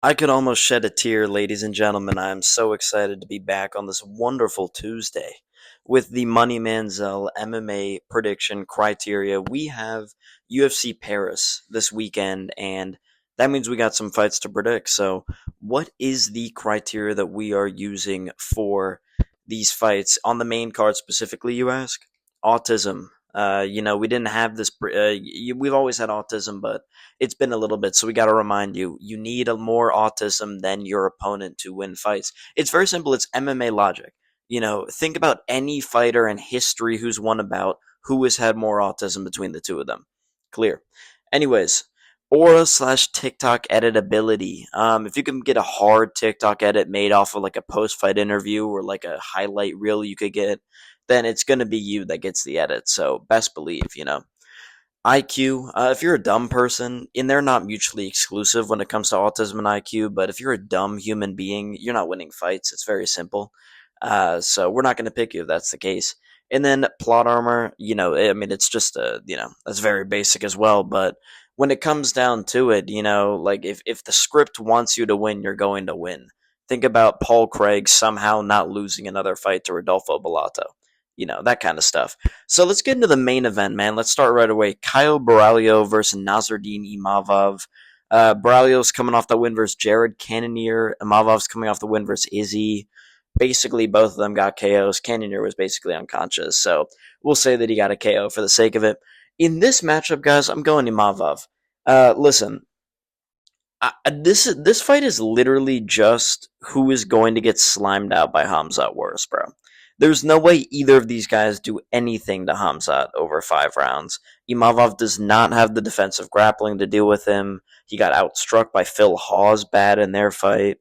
I could almost shed a tear, ladies and gentlemen. I am so excited to be back on this wonderful Tuesday with the Money Manziel MMA prediction criteria. We have UFC Paris this weekend, and that means we got some fights to predict. So, what is the criteria that we are using for these fights on the main card specifically, you ask? Autism. We didn't have this. We've always had autism, but it's been a little bit, so we got to remind you, you need a more autism than your opponent to win fights. It's very simple. It's MMA logic. Think about any fighter in history who's won a bout who has had more autism between the two of them. Clear. Anyways, aura slash TikTok editability. If you can get a hard TikTok edit made off of like a post fight interview or like a highlight reel you could get, then it's going to be you that gets the edit. So best believe. IQ, if you're a dumb person, and they're not mutually exclusive when it comes to autism and IQ, but if you're a dumb human being, you're not winning fights. It's very simple. So we're not going to pick you if that's the case. And then plot armor, I mean, it's just, that's very basic as well. But when it comes down to it, like if the script wants you to win, you're going to win. Think about Paul Craig somehow not losing another fight to Rodolfo Bellato. That kind of stuff. So let's get into the main event, man. Let's start right away. Kyle Borralho versus Nasruddin Imavov. Borralho's coming off the win versus Jared Cannonier. Imavov's coming off the win versus Izzy. Basically, both of them got KOs. Cannonier was basically unconscious, so we'll say that he got a KO for the sake of it. In this matchup, guys, I'm going Imavov. Listen, this fight is literally just who is going to get slimed out by Hamzat worse, bro. There's no way either of these guys do anything to Hamzat over 5 rounds. Imavov does not have the defensive grappling to deal with him. He got outstruck by Phil Hawes bad in their fight.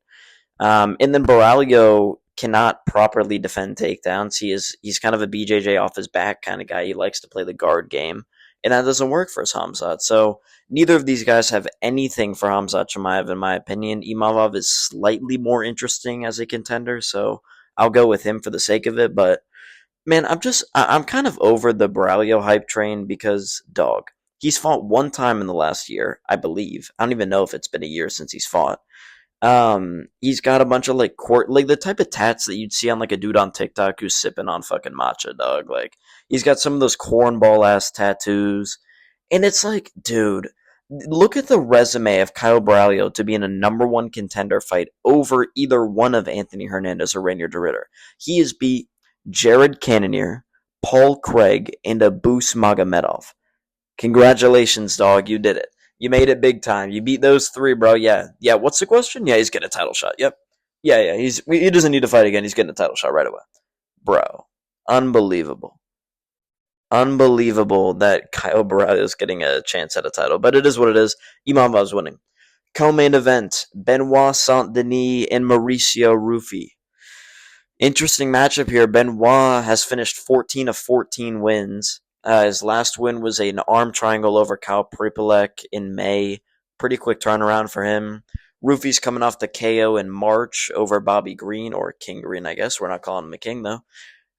And then Borralho cannot properly defend takedowns. He's kind of a BJJ off his back kind of guy. He likes to play the guard game, and that doesn't work for Hamzat. So neither of these guys have anything for Hamzat Chimaev, in my opinion. Imavov is slightly more interesting as a contender, so I'll go with him for the sake of it. But man, I'm kind of over the Borralho hype train because dog. He's fought one time in the last year, I believe. I don't even know if it's been a year since he's fought. He's got a bunch of like the type of tats that you'd see on like a dude on TikTok who's sipping on fucking matcha, dog. Like he's got some of those cornball ass tattoos, and it's like, dude, look at the resume of Kyle Borralho to be in a number one contender fight over either one of Anthony Hernandez or Rainier DeRitter. He has beat Jared Cannonier, Paul Craig, and Abus Magomedov. Congratulations, dog. You did it. You made it big time. You beat those three, bro. Yeah. Yeah. What's the question? Yeah, he's getting a title shot. Yep. Yeah, yeah. He doesn't need to fight again. He's getting a title shot right away. Bro. Unbelievable. Unbelievable that Kyle Borralho is getting a chance at a title. But it is what it is. Imavov's winning. Co-main event. Benoit Saint Denis and Mauricio Rufy. Interesting matchup here. Benoit has finished 14 of 14 wins. His last win was an arm triangle over Kyle Pripolek in May. Pretty quick turnaround for him. Rufy's coming off the KO in March over Bobby Green, or King Green, I guess. We're not calling him a king, though.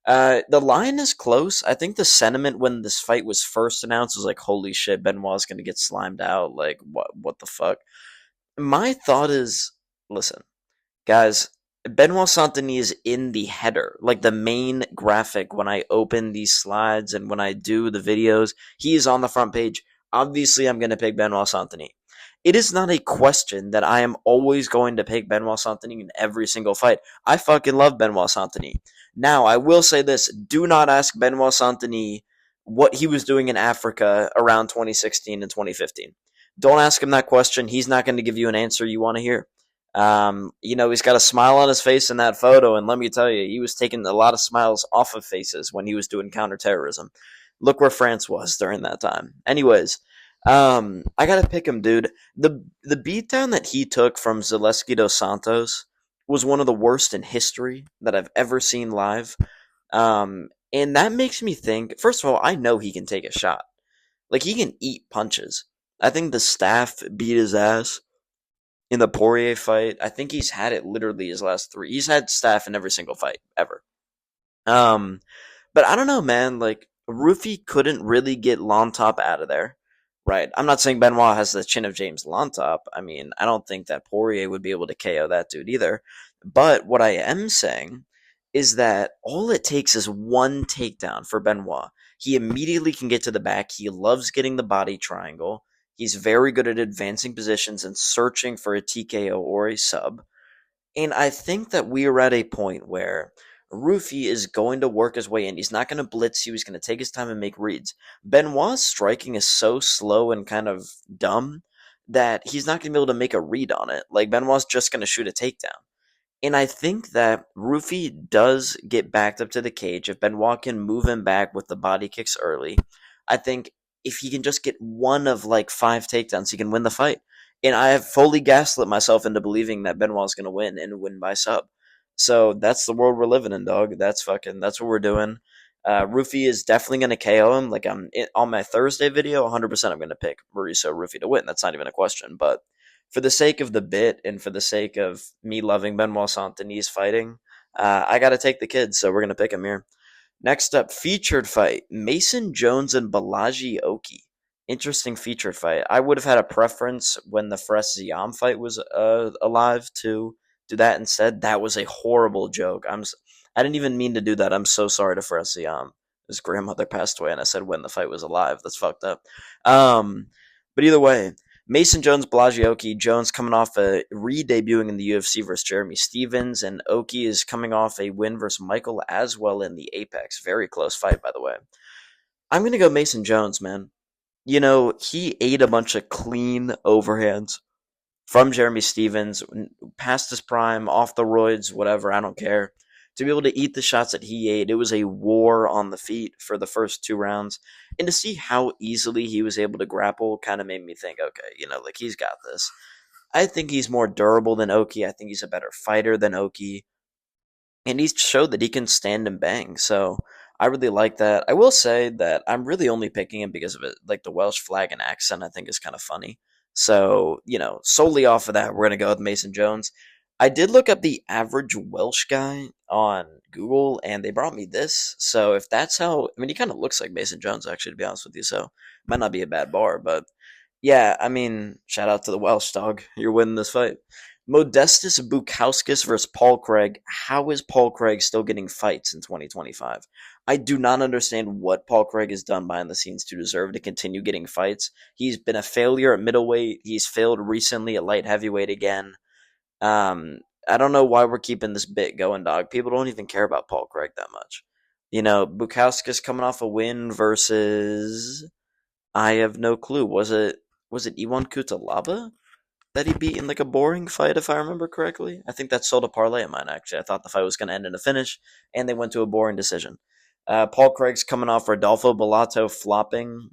The line is close. I think the sentiment when this fight was first announced was like, holy shit, Benoit's going to get slimed out. Like, what the fuck? My thought is, listen, guys, Benoit Saint-Denis is in the header, like the main graphic when I open these slides and when I do the videos. He is on the front page. Obviously, I'm going to pick Benoit Saint-Denis. It is not a question that I am always going to pick Benoit Saint-Denis in every single fight. I fucking love Benoit Saint-Denis. Now, I will say this. Do not ask Benoit Saint-Denis what he was doing in Africa around 2016 and 2015. Don't ask him that question. He's not going to give you an answer you want to hear. He's got a smile on his face in that photo, and let me tell you, he was taking a lot of smiles off of faces when he was doing counterterrorism. Look where France was during that time. Anyways, I gotta pick him, dude. The beatdown that he took from Zaleski dos Santos was one of the worst in history that I've ever seen live. And that makes me think, first of all, I know he can take a shot. Like, he can eat punches. I think the staff beat his ass in the Poirier fight. I think he's had it literally his last three. He's had staff in every single fight ever. Um, but I don't know, man. Like Rufy couldn't really get Lon Top out of there, Right. I'm not saying Benoit has the chin of James Lontop. I mean, I don't think that Poirier would be able to KO that dude either. But what I am saying is that all it takes is one takedown for Benoit. He immediately can get to the back. He loves getting the body triangle. He's very good at advancing positions and searching for a TKO or a sub. And I think that we are at a point where Rufi is going to work his way in. He's not going to blitz you. He's going to take his time and make reads. Benoit's striking is so slow and kind of dumb that he's not going to be able to make a read on it. Like, Benoit's just going to shoot a takedown. And I think that Rufi does get backed up to the cage. If Benoit can move him back with the body kicks early, I think if he can just get one of like five takedowns, he can win the fight. And I have fully gaslit myself into believing that Benoit's going to win and win by sub. So that's the world we're living in, dog. That's what we're doing. Rufi is definitely going to KO him. Like, on my Thursday video, 100% I'm going to pick Mauricio Rufi to win. That's not even a question. But for the sake of the bit and for the sake of me loving Benoit Saint Denis fighting, I got to take the kid, so we're going to pick him here. Next up, featured fight Mason Jones and Balaji Oki. Interesting featured fight. I would have had a preference when the Fresh Ziam fight was alive to do that instead. That was a horrible joke. I didn't even mean to do that. I'm so sorry to Fresh Ziam. His grandmother passed away, and I said when the fight was alive. That's fucked up. But either way, Mason Jones, Blagioki. Jones coming off a re-debuting in the UFC versus Jeremy Stevens, and Oki is coming off a win versus Michael Aswell in the Apex. Very close fight, by the way. I'm going to go Mason Jones, man. You know, he ate a bunch of clean overhands from Jeremy Stevens, past his prime, off the roids, whatever, I don't care. To be able to eat the shots that he ate, it was a war on the feet for the first two rounds. And to see how easily he was able to grapple kind of made me think, okay, like, he's got this. I think he's more durable than Oki. I think he's a better fighter than Oki. And he's showed that he can stand and bang. So I really like that. I will say that I'm really only picking him because of it. Like, the Welsh flag and accent, I think is kind of funny. So, solely off of that, we're going to go with Mason Jones. I did look up the average Welsh guy on Google, and they brought me this. So if that's how, I mean, he kind of looks like Mason Jones, actually, to be honest with you. So might not be a bad bar, but yeah, I mean, shout out to the Welsh dog. You're winning this fight. Modestus Bukauskas versus Paul Craig. How is Paul Craig still getting fights in 2025? I do not understand what Paul Craig has done behind the scenes to deserve to continue getting fights. He's been a failure at middleweight. He's failed recently at light heavyweight again. I don't know why we're keeping this bit going, dog. People don't even care about Paul Craig that much. Bukauskas coming off a win versus, I have no clue. Was it Iwan Kutalaba that he beat in like a boring fight, if I remember correctly? I think that sold a parlay of mine, actually. I thought the fight was going to end in a finish, and they went to a boring decision. Paul Craig's coming off Rodolfo Bellato flopping.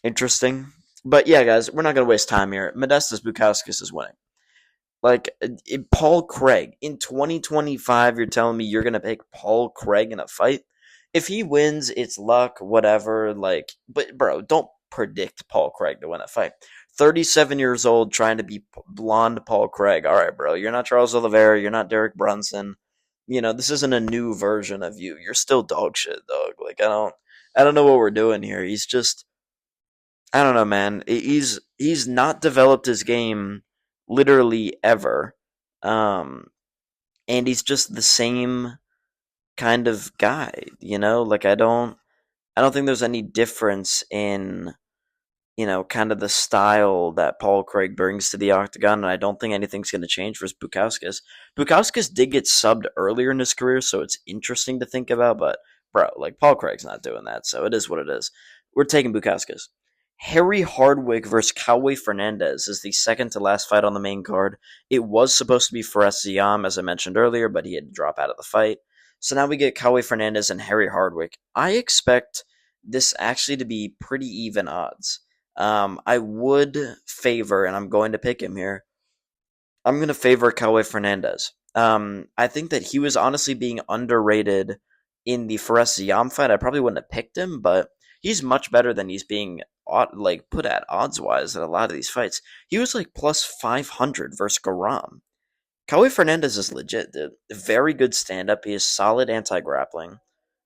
Interesting. But yeah, guys, we're not going to waste time here. Modestus Bukauskas is winning. Like, Paul Craig, in 2025, you're telling me you're going to pick Paul Craig in a fight? If he wins, it's luck, whatever. Like, but bro, don't predict Paul Craig to win a fight. 37 years old, trying to be blonde Paul Craig. All right, bro, you're not Charles Oliveira. You're not Derek Brunson. This isn't a new version of you. You're still dog shit, dog. Like, I don't know what we're doing here. He's just, I don't know, man. He's not developed his game literally ever. And he's just the same kind of guy, Like, I don't think there's any difference in, kind of the style that Paul Craig brings to the octagon, and I don't think anything's going to change for Bukauskas. Bukauskas did get subbed earlier in his career, so it's interesting to think about, but, bro, like, Paul Craig's not doing that, so it is what it is. We're taking Bukauskas. Harry Hardwick versus Cowboy Fernandez is the second to last fight on the main card. It was supposed to be Fares Ziam, as I mentioned earlier, but he had to drop out of the fight. So now we get Cowboy Fernandez and Harry Hardwick. I expect this actually to be pretty even odds. I would favor, and I'm going to pick him here, I'm going to favor Cowboy Fernandez. I think that he was honestly being underrated in the Fares Ziam fight. I probably wouldn't have picked him, but he's much better than he's being put at odds-wise at a lot of these fights. He was like plus 500 versus Garam. Cowboy Fernandez is legit, dude. Very good stand-up. He is solid anti-grappling.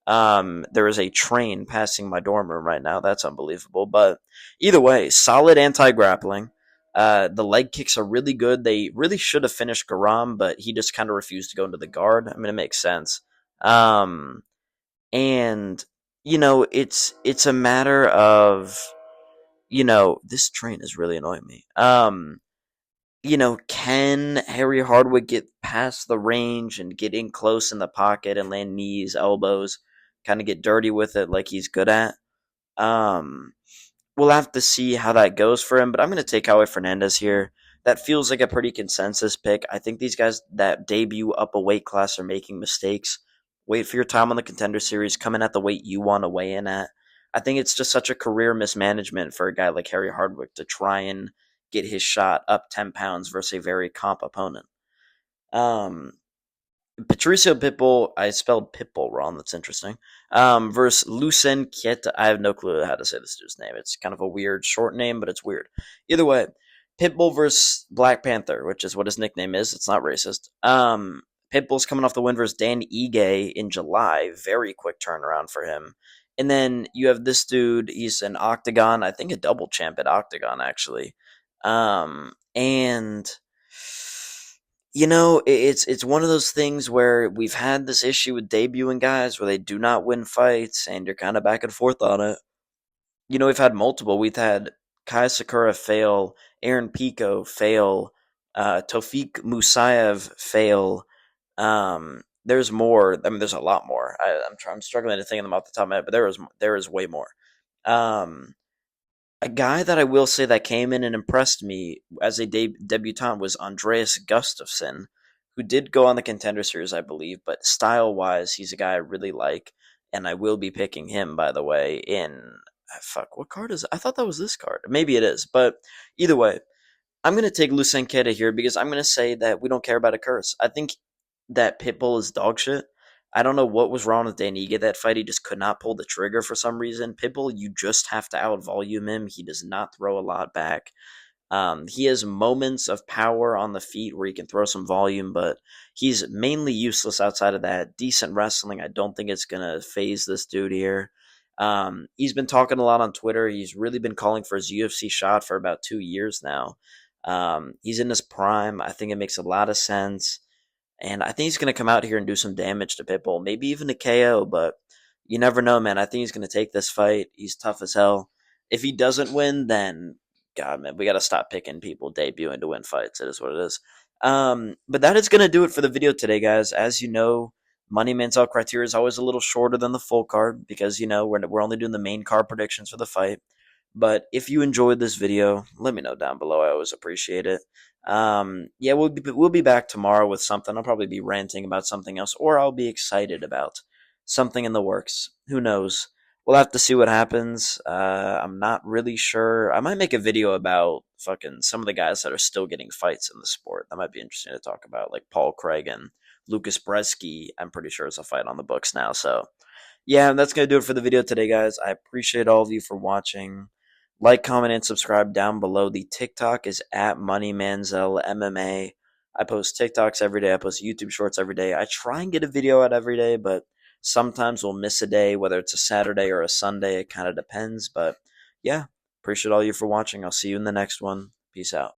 There is a train passing my dorm room right now. That's unbelievable. But either way, solid anti grappling. The leg kicks are really good. They really should have finished Garam, but he just kind of refused to go into the guard. I mean, it makes sense. Um, and it's a matter of this train is really annoying me. Can Harry Hardwick get past the range and get in close in the pocket and land knees, elbows, kind of get dirty with it like he's good at? Um, we'll have to see how that goes for him, but I'm going to take Howie Fernandez here. That feels like a pretty consensus pick. I think these guys that debut up a weight class are making mistakes. Wait for your time on the Contender Series, come in at the weight you want to weigh in at. I think it's just such a career mismanagement for a guy like Harry Hardwick to try and get his shot up 10 pounds versus a very comp opponent. Um, Patricio Pitbull, I spelled Pitbull wrong. That's interesting. Versus Lucen Kieta. I have no clue how to say this dude's name. It's kind of a weird short name, but it's weird. Either way, Pitbull versus Black Panther, which is what his nickname is. It's not racist. Pitbull's coming off the win versus Dan Ige in July. Very quick turnaround for him. And then you have this dude. He's an Octagon. I think a double champ at Octagon, actually. And it's one of those things where we've had this issue with debuting guys where they do not win fights, and you're kind of back and forth on it. We've had multiple. We've had Kai Sakura fail, Aaron Pico fail, Tofik Musayev fail. There's more. I mean, there's a lot more. I'm struggling to think of them off the top of my head, but there is way more. Um, a guy that I will say that came in and impressed me as a debutant was Andreas Gustafsson, who did go on the Contender Series, I believe, but style wise, he's a guy I really like, and I will be picking him, by the way, in. Fuck, what card is it? I thought that was this card. Maybe it is, but either way, I'm going to take Lucien Queta here because I'm going to say that we don't care about a curse. I think that Pitbull is dog shit. I don't know what was wrong with Daniga that fight. He just could not pull the trigger for some reason. Pitbull, you just have to outvolume him. He does not throw a lot back. He has moments of power on the feet where he can throw some volume, but he's mainly useless outside of that. Decent wrestling, I don't think it's going to phase this dude here. He's been talking a lot on Twitter. He's really been calling for his UFC shot for about 2 years now. He's in his prime. I think it makes a lot of sense. And I think he's going to come out here and do some damage to Pitbull, maybe even a KO, but you never know, man. I think he's going to take this fight. He's tough as hell. If he doesn't win, then, God, man, we got to stop picking people debuting to win fights. It is what it is. But that is going to do it for the video today, guys. As you know, Money Manziel criteria is always a little shorter than the full card because, we're only doing the main card predictions for the fight. But if you enjoyed this video, let me know down below. I always appreciate it. Yeah, we'll be back tomorrow with something. I'll probably be ranting about something else, or I'll be excited about something in the works. Who knows? We'll have to see what happens. I'm not really sure. I might make a video about fucking some of the guys that are still getting fights in the sport. That might be interesting to talk about, like Paul Craig and Lucas Bresky. I'm pretty sure it's a fight on the books now. So, yeah, that's going to do it for the video today, guys. I appreciate all of you for watching. Like, comment, and subscribe down below. The TikTok is at MoneyManziel MMA. I post TikToks every day. I post YouTube Shorts every day. I try and get a video out every day, but sometimes we'll miss a day, whether it's a Saturday or a Sunday. It kind of depends. But yeah, appreciate all you for watching. I'll see you in the next one. Peace out.